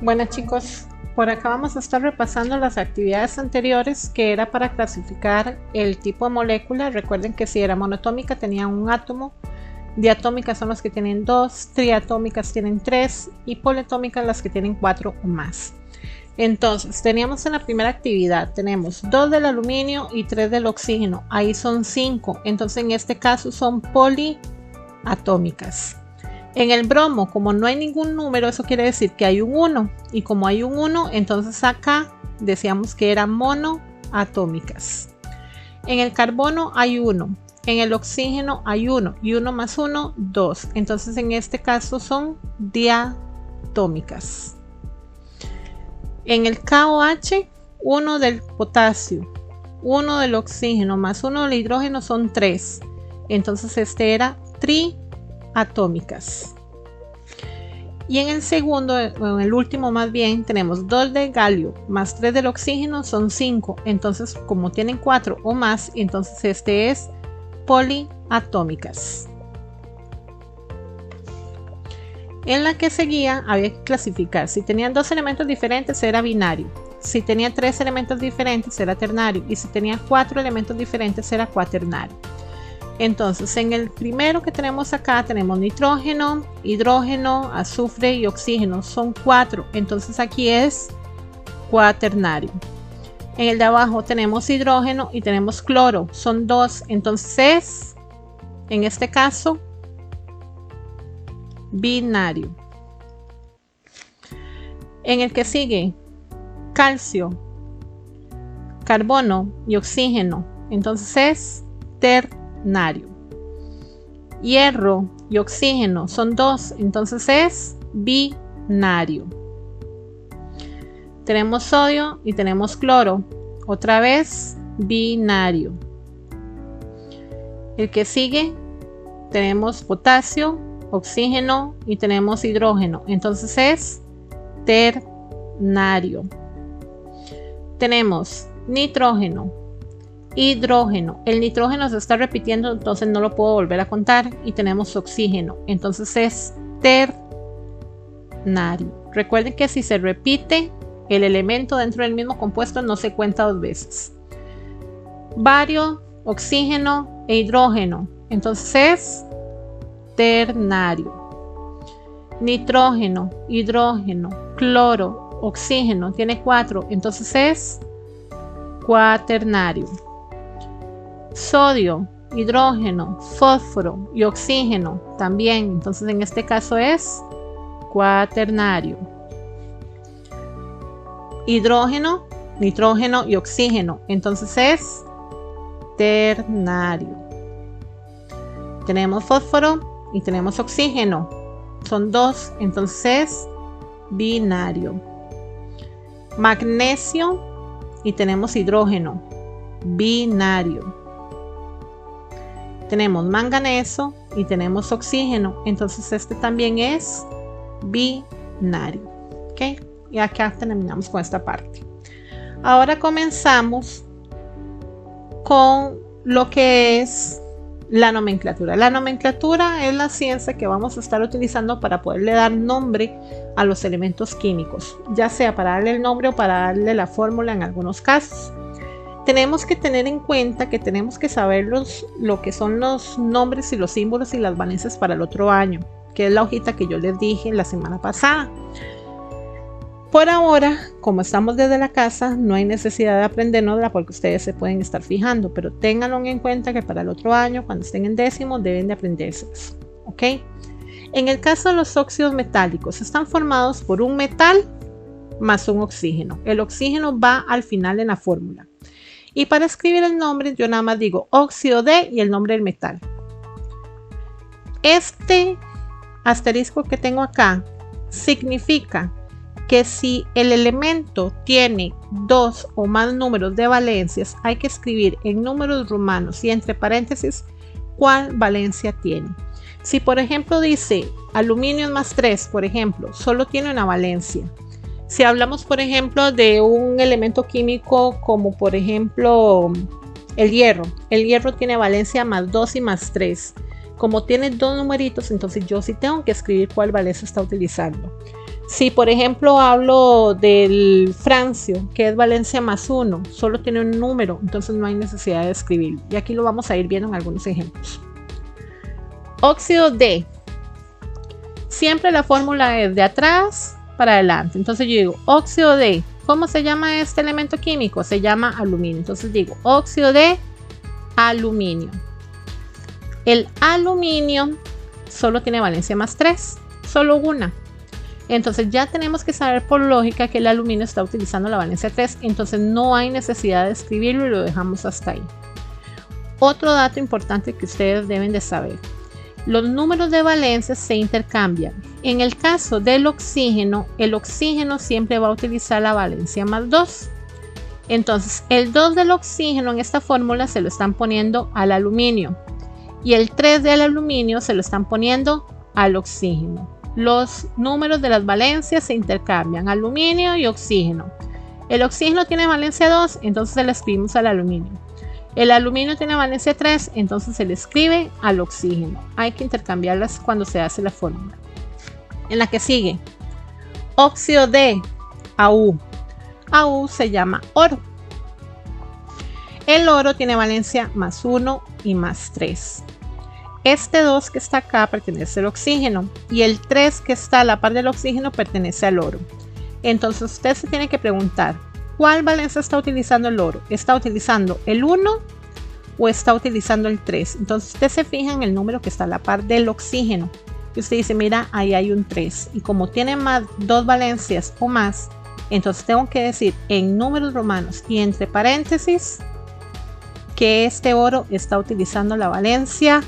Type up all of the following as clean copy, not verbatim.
Bueno chicos, por acá vamos a estar repasando las actividades anteriores que era para clasificar el tipo de molécula. Recuerden que si era monoatómica tenía un átomo, diatómicas son las que tienen 2, triatómicas tienen 3 y poliatómicas las que tienen 4 o más. Entonces teníamos en la primera actividad, tenemos 2 del aluminio y 3 del oxígeno, ahí son 5, entonces en este caso son poliatómicas. En el bromo, como no hay ningún número, eso quiere decir que hay un 1. Y como hay un 1, entonces acá decíamos que eran monoatómicas. En el carbono hay 1. En el oxígeno hay 1. Y 1 más 1, 2. Entonces en este caso son diatómicas. En el KOH, 1 del potasio, 1 del oxígeno más 1 del hidrógeno son 3. Entonces este era triatómicas. Y en el segundo, en el último más bien, tenemos 2 de galio más 3 del oxígeno son 5. Entonces como tienen 4 o más, entonces este es poliatómicas. En la que seguía había que clasificar. Si tenían 2 elementos diferentes era binario. Si tenía 3 elementos diferentes era ternario. Y si tenía 4 elementos diferentes era cuaternario. Entonces en el primero que tenemos acá tenemos nitrógeno, hidrógeno, azufre y oxígeno, son 4, entonces aquí es cuaternario. En el de abajo tenemos hidrógeno y tenemos cloro, son 2, entonces es, en este caso, binario. En el que sigue, calcio, carbono y oxígeno, entonces es ternario. Hierro y oxígeno son 2, entonces es binario. Tenemos sodio y tenemos cloro, otra vez binario. El que sigue tenemos potasio, oxígeno y tenemos hidrógeno, entonces es ternario. Tenemos nitrógeno, hidrógeno, el nitrógeno se está repitiendo, entonces no lo puedo volver a contar, y tenemos oxígeno, entonces es ternario. Recuerden que si se repite el elemento dentro del mismo compuesto no se cuenta 2 veces. Bario, oxígeno e hidrógeno, entonces es ternario. Nitrógeno, hidrógeno, cloro, oxígeno, tiene 4, entonces es cuaternario. Sodio, hidrógeno, fósforo y oxígeno también, entonces en este caso es cuaternario. Hidrógeno, nitrógeno y oxígeno, entonces es ternario. Tenemos fósforo y tenemos oxígeno, son 2, entonces es binario. Magnesio y tenemos hidrógeno, binario. Tenemos manganeso y tenemos oxígeno, entonces este también es binario. ¿Ok? Y acá terminamos con esta parte. Ahora comenzamos con lo que es la nomenclatura. La nomenclatura es la ciencia que vamos a estar utilizando para poderle dar nombre a los elementos químicos, ya sea para darle el nombre o para darle la fórmula en algunos casos. Tenemos que tener en cuenta que tenemos que saber lo que son los nombres y los símbolos y las valencias para el otro año, que es la hojita que yo les dije la semana pasada. Por ahora, como estamos desde la casa, no hay necesidad de aprendérnosla porque ustedes se pueden estar fijando, pero ténganlo en cuenta que para el otro año, cuando estén en décimo, deben de aprenderse eso, ¿ok? En el caso de los óxidos metálicos, están formados por un metal más un oxígeno. El oxígeno va al final en la fórmula. Y para escribir el nombre, yo nada más digo óxido de y el nombre del metal. Este asterisco que tengo acá significa que si el elemento tiene 2 o más números de valencias, hay que escribir en números romanos y entre paréntesis cuál valencia tiene. Si por ejemplo dice aluminio más 3, por ejemplo, solo tiene una valencia. Si hablamos por ejemplo de un elemento químico como por ejemplo el hierro tiene valencia más 2 y más 3. Como tiene 2 numeritos, entonces yo sí tengo que escribir cuál valencia está utilizando. Si por ejemplo hablo del francio, que es valencia +1, solo tiene un número, entonces no hay necesidad de escribirlo. Y aquí lo vamos a ir viendo en algunos ejemplos. Óxido de. Siempre la fórmula es de atrás para adelante. Entonces yo digo óxido de. ¿Cómo se llama este elemento químico? Se llama aluminio. Entonces digo óxido de aluminio. El aluminio solo tiene valencia +3, solo una. Entonces ya tenemos que saber por lógica que el aluminio está utilizando la valencia 3. Entonces no hay necesidad de escribirlo y lo dejamos hasta ahí. Otro dato importante que ustedes deben de saber. Los números de valencia se intercambian. En el caso del oxígeno, el oxígeno siempre va a utilizar la valencia +2. Entonces, el 2 del oxígeno en esta fórmula se lo están poniendo al aluminio. Y el 3 del aluminio se lo están poniendo al oxígeno. Los números de las valencias se intercambian, aluminio y oxígeno. El oxígeno tiene valencia 2, entonces se le escribimos al aluminio. El aluminio tiene valencia 3, entonces se le escribe al oxígeno. Hay que intercambiarlas cuando se hace la fórmula. En la que sigue, óxido de Au. Au se llama oro. El oro tiene valencia +1 y +3. Este 2 que está acá pertenece al oxígeno y el 3 que está a la par del oxígeno pertenece al oro. Entonces usted se tiene que preguntar, ¿cuál valencia está utilizando el oro? ¿Está utilizando el 1 o está utilizando el 3? Entonces usted se fija en el número que está a la par del oxígeno. Y usted dice, mira, ahí hay un 3. Y como tiene más 2 valencias o más, entonces tengo que decir en números romanos y entre paréntesis que este oro está utilizando la valencia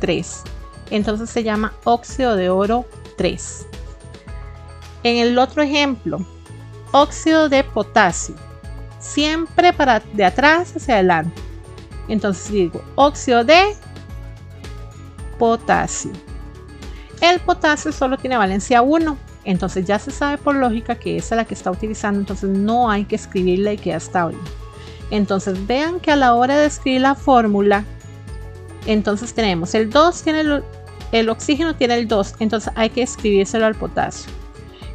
3. Entonces se llama óxido de oro 3. En el otro ejemplo, óxido de potasio, siempre de atrás hacia adelante. Entonces digo óxido de potasio. El potasio solo tiene valencia 1, entonces ya se sabe por lógica que esa es la que está utilizando, entonces no hay que escribirla y queda estable. Entonces vean que a la hora de escribir la fórmula, entonces tenemos el 2, el oxígeno tiene el 2, entonces hay que escribírselo al potasio.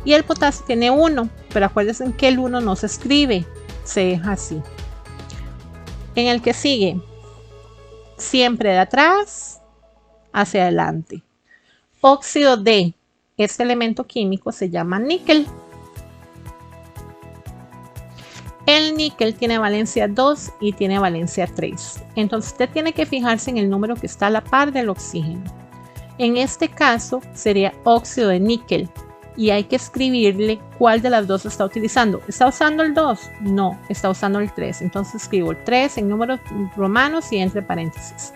Y el potasio tiene 1, pero acuérdense que el 1 no se escribe, se deja así. En el que sigue, siempre de atrás hacia adelante. Óxido de este elemento químico se llama níquel. El níquel tiene valencia 2 y tiene valencia 3. Entonces usted tiene que fijarse en el número que está a la par del oxígeno. En este caso sería óxido de níquel. Y hay que escribirle cuál de las dos está utilizando. ¿Está usando el 2? No, está usando el 3. Entonces escribo el 3 en números romanos y entre paréntesis.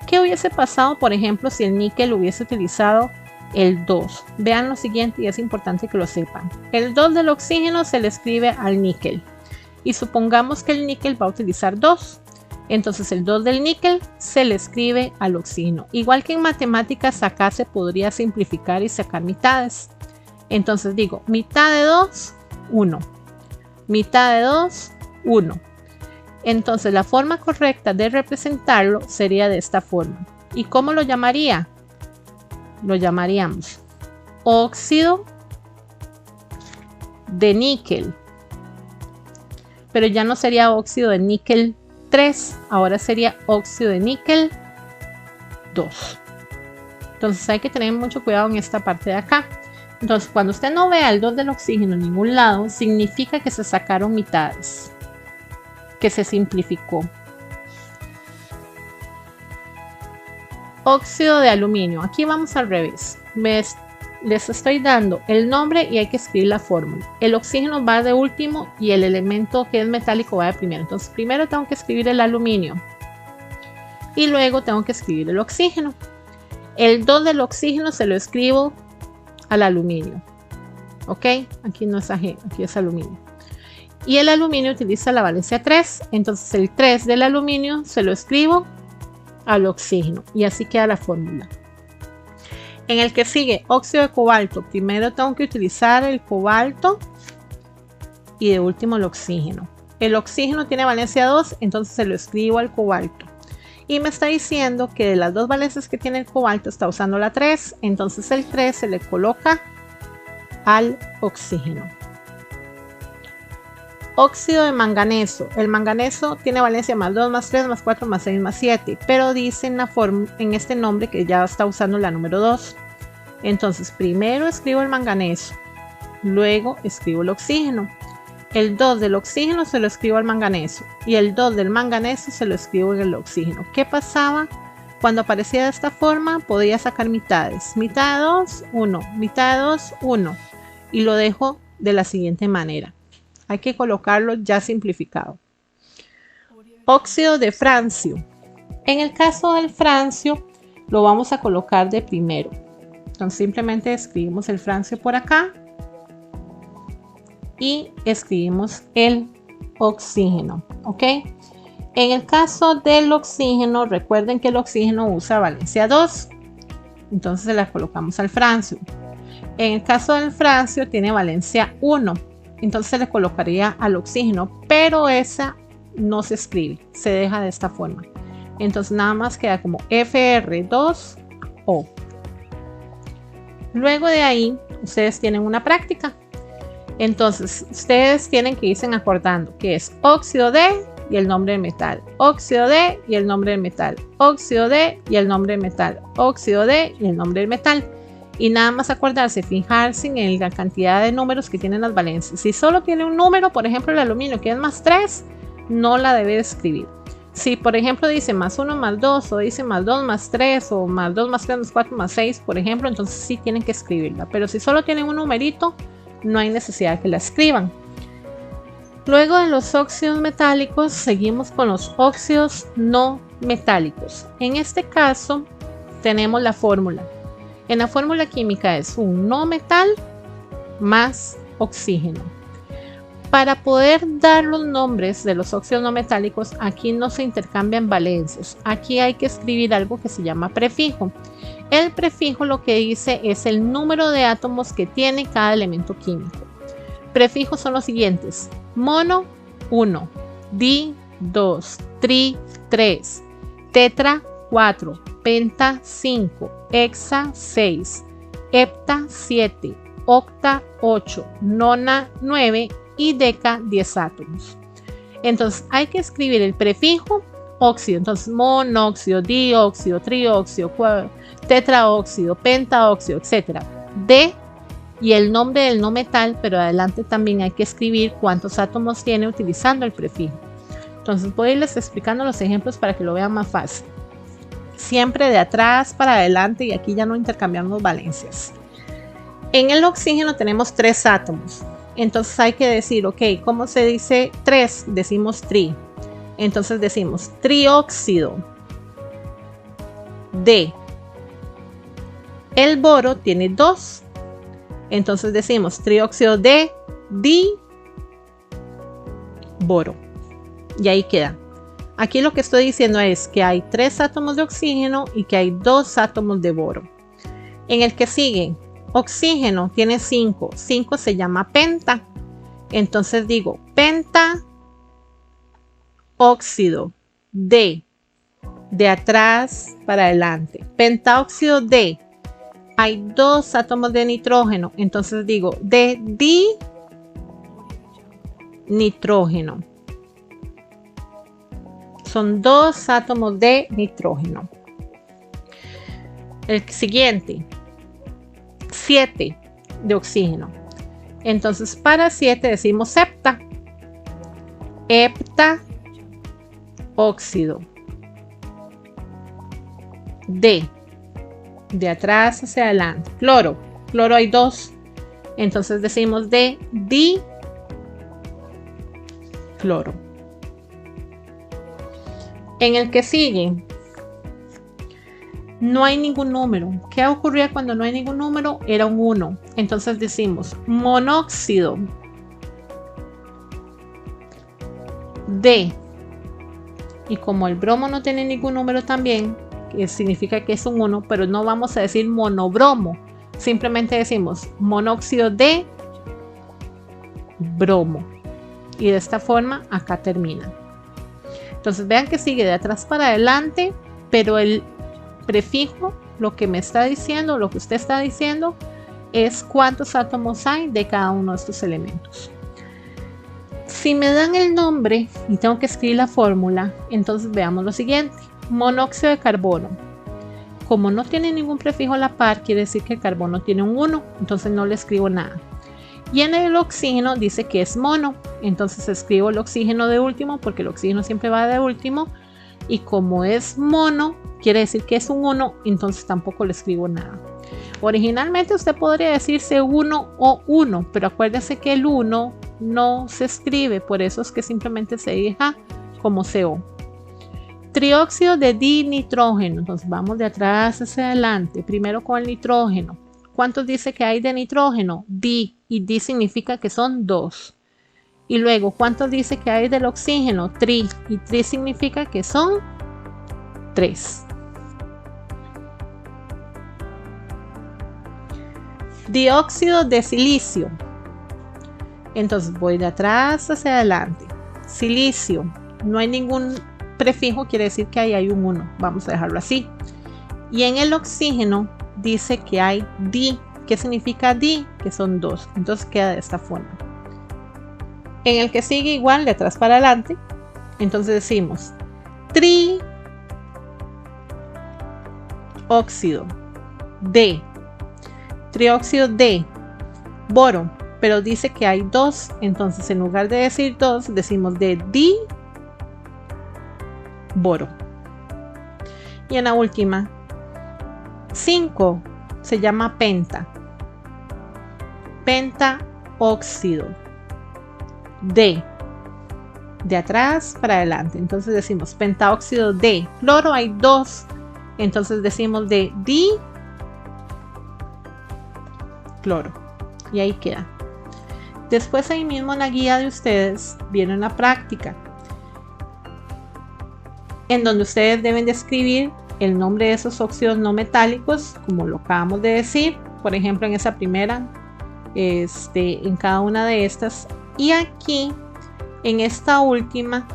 ¿Qué hubiese pasado, por ejemplo, si el níquel hubiese utilizado el 2? Vean lo siguiente y es importante que lo sepan. El 2 del oxígeno se le escribe al níquel. Y supongamos que el níquel va a utilizar 2. Entonces el 2 del níquel se le escribe al oxígeno. Igual que en matemáticas, acá se podría simplificar y sacar mitades. Entonces digo, mitad de 2, 1. Mitad de 2, 1. Entonces la forma correcta de representarlo sería de esta forma. ¿Y cómo lo llamaría? Lo llamaríamos óxido de níquel. Pero ya no sería óxido de níquel 3, ahora sería óxido de níquel 2. Entonces hay que tener mucho cuidado en esta parte de acá. Entonces, cuando usted no vea el 2 del oxígeno en ningún lado, significa que se sacaron mitades, que se simplificó. Óxido de aluminio. Aquí vamos al revés. Les estoy dando el nombre y hay que escribir la fórmula. El oxígeno va de último y el elemento que es metálico va de primero. Entonces, primero tengo que escribir el aluminio y luego tengo que escribir el oxígeno. El 2 del oxígeno se lo escribo al aluminio, ok, aquí no es AG, aquí es aluminio, y el aluminio utiliza la valencia 3, entonces el 3 del aluminio se lo escribo al oxígeno y así queda la fórmula. En el que sigue, óxido de cobalto, primero tengo que utilizar el cobalto y de último el oxígeno. El oxígeno tiene valencia 2, entonces se lo escribo al cobalto. Y me está diciendo que de las dos valencias que tiene el cobalto está usando la 3, entonces el 3 se le coloca al oxígeno. Óxido de manganeso. El manganeso tiene valencia más 2, más 3, más 4, más 6, más 7, pero dice en este nombre que ya está usando la número 2. Entonces primero escribo el manganeso, luego escribo el oxígeno. El 2 del oxígeno se lo escribo al manganeso y el 2 del manganeso se lo escribo en el oxígeno. ¿Qué pasaba? Cuando aparecía de esta forma podía sacar mitades. Mitad de 2, 1. Mitad de 2, 1. Y lo dejo de la siguiente manera. Hay que colocarlo ya simplificado. Óxido de francio. En el caso del francio lo vamos a colocar de primero. Entonces simplemente escribimos el francio por acá y escribimos el oxígeno, ¿ok? En el caso del oxígeno, recuerden que el oxígeno usa valencia 2, entonces se la colocamos al francio. En el caso del francio tiene valencia 1, entonces se le colocaría al oxígeno, pero esa no se escribe, se deja de esta forma. Entonces nada más queda como Fr2O. Luego de ahí, ustedes tienen una práctica. Entonces, ustedes tienen que irse acordando que es óxido de y el nombre del metal, óxido de y el nombre del metal, óxido de y el nombre del metal, óxido de y el nombre del metal. Y nada más acordarse, fijarse en la cantidad de números que tienen las valencias. Si solo tiene un número, por ejemplo el aluminio que es más 3, no la debe escribir. Si por ejemplo dice más 1 más 2 o dice más 2 más 3 o más 2 más 3 más 4 más 6, por ejemplo, entonces sí tienen que escribirla. Pero si solo tienen un numerito, no hay necesidad de que la escriban. Luego de los óxidos metálicos, seguimos con los óxidos no metálicos. En este caso, tenemos la fórmula. En la fórmula química es un no metal más oxígeno. Para poder dar los nombres de los óxidos no metálicos, aquí no se intercambian valencias. Aquí hay que escribir algo que se llama prefijo. El prefijo lo que dice es el número de átomos que tiene cada elemento químico. Prefijos son los siguientes: mono 1, di 2, tri 3, tetra 4, penta 5, hexa 6, hepta 7, octa 8, nona 9 y deca 10 átomos. Entonces hay que escribir el prefijo óxido. Entonces monóxido, dióxido, trióxido, tetraóxido, pentaóxido, etc. De y el nombre del no metal, pero adelante también hay que escribir cuántos átomos tiene utilizando el prefijo. Entonces voy a irles explicando los ejemplos para que lo vean más fácil. Siempre de atrás para adelante y aquí ya no intercambiamos valencias. En el oxígeno tenemos 3 átomos. Entonces hay que decir, ok, ¿cómo se dice 3? Decimos tri. Entonces decimos trióxido de. El boro tiene 2. Entonces decimos trióxido de di boro. Y ahí queda. Aquí lo que estoy diciendo es que hay 3 átomos de oxígeno y que hay 2 átomos de boro. En el que sigue, oxígeno tiene 5. 5 se llama penta. Entonces digo penta óxido de atrás para adelante. Pentaóxido de. Hay 2 átomos de nitrógeno. Entonces digo de di nitrógeno. Son 2 átomos de nitrógeno. El siguiente, 7 de oxígeno. Entonces para 7 decimos hepta. Hepta óxido de atrás hacia adelante. Cloro hay 2. Entonces decimos de di cloro. En el que sigue no hay ningún número. ¿Qué ocurría cuando no hay ningún número? Era un 1. Entonces decimos monóxido de. Y como el bromo no tiene ningún número también, que significa que es un 1, pero no vamos a decir monobromo. Simplemente decimos monóxido de bromo. Y de esta forma acá termina. Entonces vean que sigue de atrás para adelante, pero el prefijo, lo que me está diciendo, lo que usted está diciendo, es cuántos átomos hay de cada uno de estos elementos. Si me dan el nombre y tengo que escribir la fórmula, entonces veamos lo siguiente. Monóxido de carbono. Como no tiene ningún prefijo a la par, quiere decir que el carbono tiene un 1, entonces no le escribo nada. Y en el oxígeno dice que es mono, entonces escribo el oxígeno de último porque el oxígeno siempre va de último. Y como es mono, quiere decir que es un 1, entonces tampoco le escribo nada. Originalmente usted podría decirse 1 o 1, pero acuérdese que el 1 no se escribe, por eso es que simplemente se deja como CO. Trióxido de dinitrógeno, entonces vamos de atrás hacia adelante, primero con el nitrógeno. ¿Cuántos dice que hay de nitrógeno? Di, y di significa que son 2. Y luego, ¿cuántos dice que hay del oxígeno? Tri, y tri significa que son 3. Dióxido de silicio. Entonces voy de atrás hacia adelante. Silicio, no hay ningún prefijo, quiere decir que ahí hay un 1. Vamos a dejarlo así. Y en el oxígeno dice que hay di. ¿Qué significa di? Que son 2. Entonces queda de esta forma. En el que sigue igual, de atrás para adelante. Entonces decimos trióxido de. Trióxido de boro, pero dice que hay 2, entonces en lugar de decir 2 decimos de di boro. Y en la última 5 se llama pentaóxido de atrás para adelante, entonces decimos pentaóxido de cloro, hay 2, entonces decimos de di cloro, y ahí queda. Después ahí mismo en la guía de ustedes viene una práctica en donde ustedes deben de escribir el nombre de esos óxidos no metálicos, como lo acabamos de decir, por ejemplo en esa primera, en cada una de estas, y aquí en esta última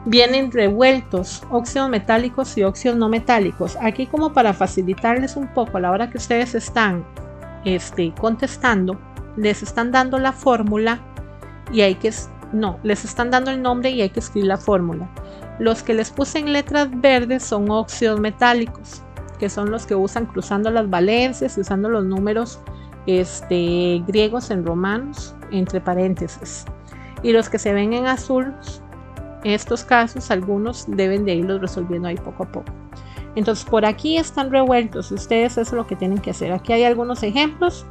vienen revueltos óxidos metálicos y óxidos no metálicos. Aquí, como para facilitarles un poco a la hora que ustedes están contestando, les están dando la fórmula y les están dando el nombre y hay que escribir la fórmula. Los que les puse en letras verdes son óxidos metálicos, que son los que usan cruzando las valencias y usando los números griegos en romanos entre paréntesis. Y los que se ven en azul, en estos casos algunos deben de irlos resolviendo ahí poco a poco. Entonces por aquí están revueltos, ustedes eso es lo que tienen que hacer. Aquí hay algunos ejemplos.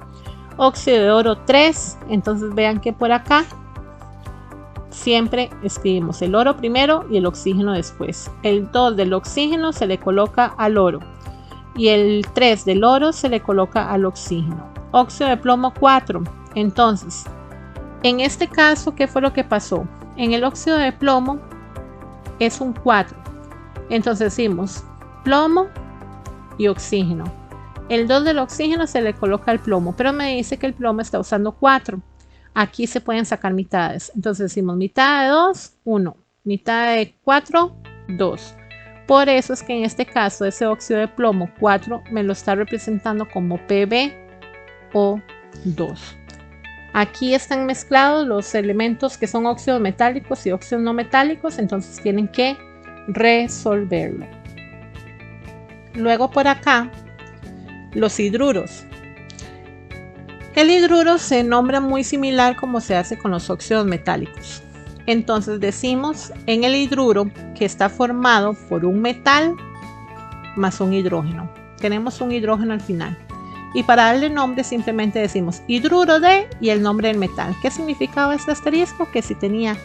Óxido de oro 3, entonces vean que por acá siempre escribimos el oro primero y el oxígeno después. El 2 del oxígeno se le coloca al oro y el 3 del oro se le coloca al oxígeno. Óxido de plomo 4, entonces en este caso, ¿qué fue lo que pasó? En el óxido de plomo es un 4, entonces decimos plomo y oxígeno. El 2 del oxígeno se le coloca al plomo, pero me dice que el plomo está usando 4. Aquí se pueden sacar mitades. Entonces decimos mitad de 2, 1. Mitad de 4, 2. Por eso es que en este caso ese óxido de plomo 4 me lo está representando como PbO2. Aquí están mezclados los elementos que son óxidos metálicos y óxidos no metálicos, entonces tienen que resolverlo. Luego por acá, los hidruros. El hidruro se nombra muy similar como se hace con los óxidos metálicos. Entonces decimos en el hidruro que está formado por un metal más un hidrógeno. Tenemos un hidrógeno al final. Y para darle nombre simplemente decimos hidruro de y el nombre del metal. ¿Qué significaba este asterisco? Que si tenía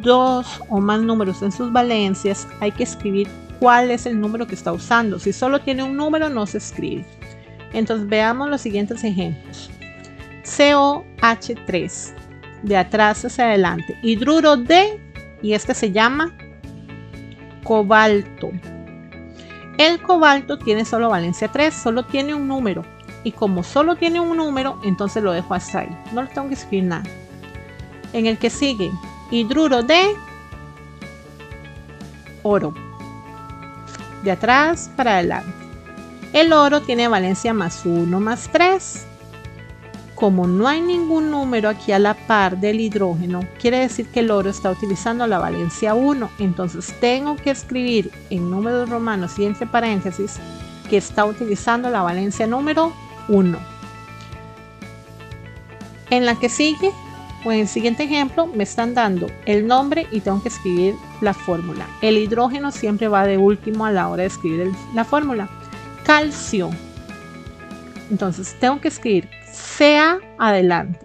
2 o más números en sus valencias, hay que escribir cuál es el número que está usando. Si solo tiene un número, no se escribe. Entonces veamos los siguientes ejemplos. COH3, de atrás hacia adelante. Hidruro de, y este se llama cobalto. El cobalto tiene solo valencia 3, solo tiene un número. Y como solo tiene un número, entonces lo dejo hasta ahí. No le tengo que escribir nada. En el que sigue, hidruro de oro. De atrás para adelante. El oro tiene valencia más 1 más 3. como no hay ningún número aquí a la par del hidrógeno, quiere decir que el oro está utilizando la valencia 1. Entonces tengo que escribir en números romanos y entre paréntesis que está utilizando la valencia número 1. En la que sigue, o en el siguiente ejemplo, me están dando el nombre y tengo que escribir la fórmula. El hidrógeno siempre va de último a la hora de escribir la fórmula. Calcio. Entonces tengo que escribir Ca adelante.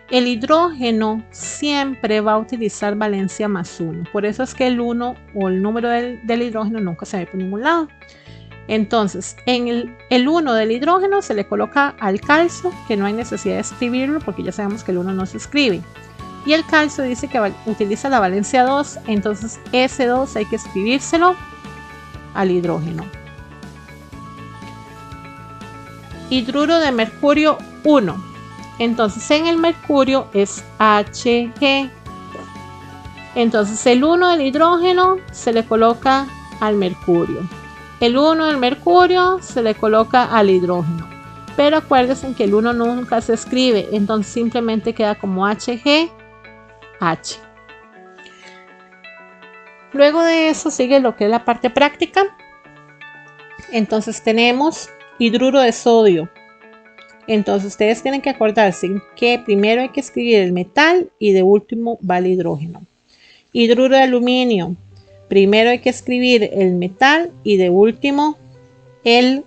El hidrógeno siempre va a utilizar valencia más 1. Por eso es que el 1 o el número del hidrógeno nunca se ve por ningún lado. Entonces, en el 1 del hidrógeno se le coloca al calcio, que no hay necesidad de escribirlo porque ya sabemos que el 1 no se escribe. Y el calcio dice que utiliza la valencia 2, entonces ese 2 hay que escribírselo al hidrógeno. Hidruro de mercurio 1. Entonces en el mercurio es Hg. Entonces el 1 del hidrógeno se le coloca al mercurio. El 1 del mercurio se le coloca al hidrógeno. Pero acuérdense que el 1 nunca se escribe, entonces simplemente queda como HgH. Luego de eso sigue lo que es la parte práctica. Entonces tenemos hidruro de sodio. Entonces ustedes tienen que acordarse que primero hay que escribir el metal y de último va el hidrógeno. Hidruro de aluminio. Primero hay que escribir el metal y de último el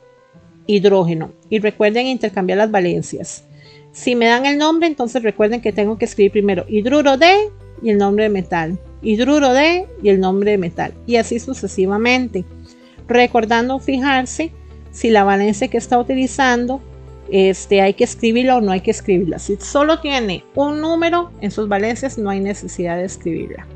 hidrógeno. Y recuerden intercambiar las valencias. Si me dan el nombre, entonces recuerden que tengo que escribir primero hidruro de y el nombre de metal. Hidruro de y el nombre de metal. Y así sucesivamente. Recordando fijarse si la valencia que está utilizando hay que escribirla o no hay que escribirla. Si solo tiene un número en sus valencias, no hay necesidad de escribirla.